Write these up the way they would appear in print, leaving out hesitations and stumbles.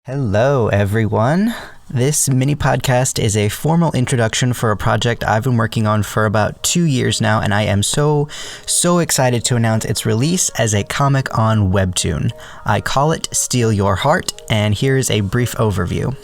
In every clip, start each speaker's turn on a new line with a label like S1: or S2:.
S1: Hello, everyone. This mini podcast is a formal introduction for a project I've been working on for about 2 years now, and I am so excited to announce its release as a comic on Webtoon. I call it Steal Your Heart, and here's a brief overview.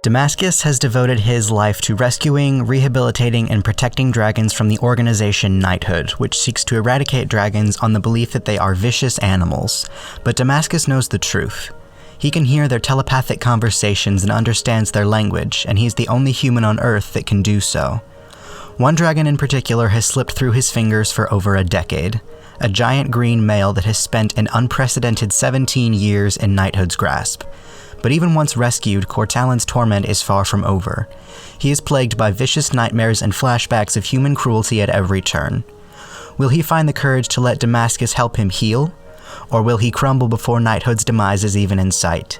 S1: Damascus has devoted his life to rescuing, rehabilitating, and protecting dragons from the organization Knighthood, which seeks to eradicate dragons on the belief that they are vicious animals. But Damascus knows the truth. He can hear their telepathic conversations and understands their language, and he's the only human on Earth that can do so. One dragon in particular has slipped through his fingers for over a decade, a giant green male that has spent an unprecedented 17 years in Knighthood's grasp. But even once rescued, Kortallen's torment is far from over. He is plagued by vicious nightmares and flashbacks of human cruelty at every turn. Will he find the courage to let Damascus help him heal? Or will he crumble before Knighthood's demise is even in sight?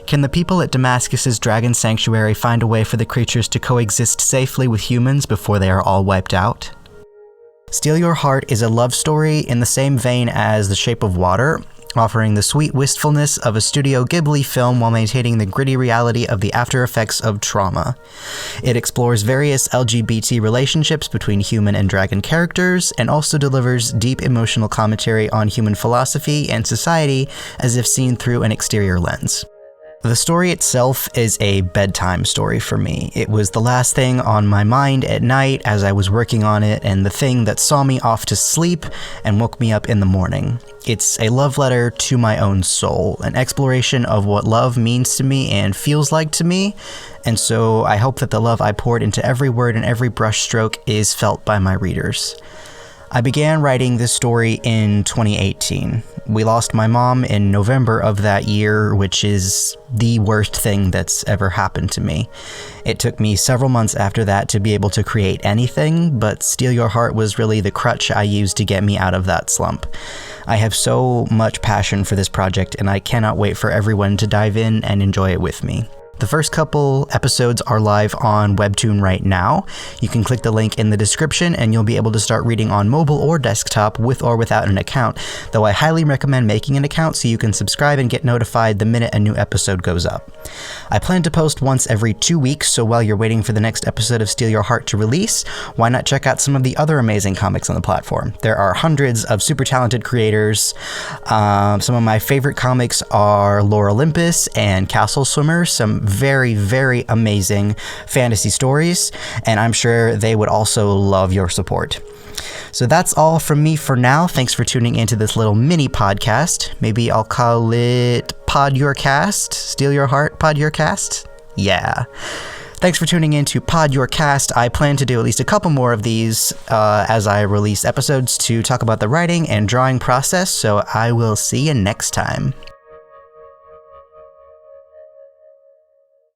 S1: Can the people at Damascus's dragon sanctuary find a way for the creatures to coexist safely with humans before they are all wiped out? Steal Your Heart is a love story in the same vein as The Shape of Water, offering the sweet wistfulness of a Studio Ghibli film while maintaining the gritty reality of the after effects of trauma. It explores various LGBT relationships between human and dragon characters, and also delivers deep emotional commentary on human philosophy and society as if seen through an exterior lens. The story itself is a bedtime story for me. It was the last thing on my mind at night as I was working on it, and the thing that saw me off to sleep and woke me up in the morning. It's a love letter to my own soul, an exploration of what love means to me and feels like to me, and so I hope that the love I poured into every word and every brushstroke is felt by my readers. I began writing this story in 2018. We lost my mom in November of that year, which is the worst thing that's ever happened to me. It took me several months after that to be able to create anything, but Steal Your Heart was really the crutch I used to get me out of that slump. I have so much passion for this project, and I cannot wait for everyone to dive in and enjoy it with me. The first couple episodes are live on Webtoon right now. You can click the link in the description and you'll be able to start reading on mobile or desktop with or without an account, though I highly recommend making an account so you can subscribe and get notified the minute a new episode goes up. I plan to post once every 2 weeks, so while you're waiting for the next episode of Steal Your Heart to release, why not check out some of the other amazing comics on the platform? There are hundreds of super talented creators. Some of my favorite comics are Lore Olympus and Castle Swimmer, some very amazing fantasy stories, and I'm sure they would also love your support. So that's all from me for now. Thanks for tuning into this little mini podcast. Maybe I'll call it Pod Your Cast. Steal Your Heart, Pod Your Cast? Yeah. Thanks for tuning in to Pod Your Cast. I plan to do at least a couple more of these as I release episodes to talk about the writing and drawing process, so I will see you next time.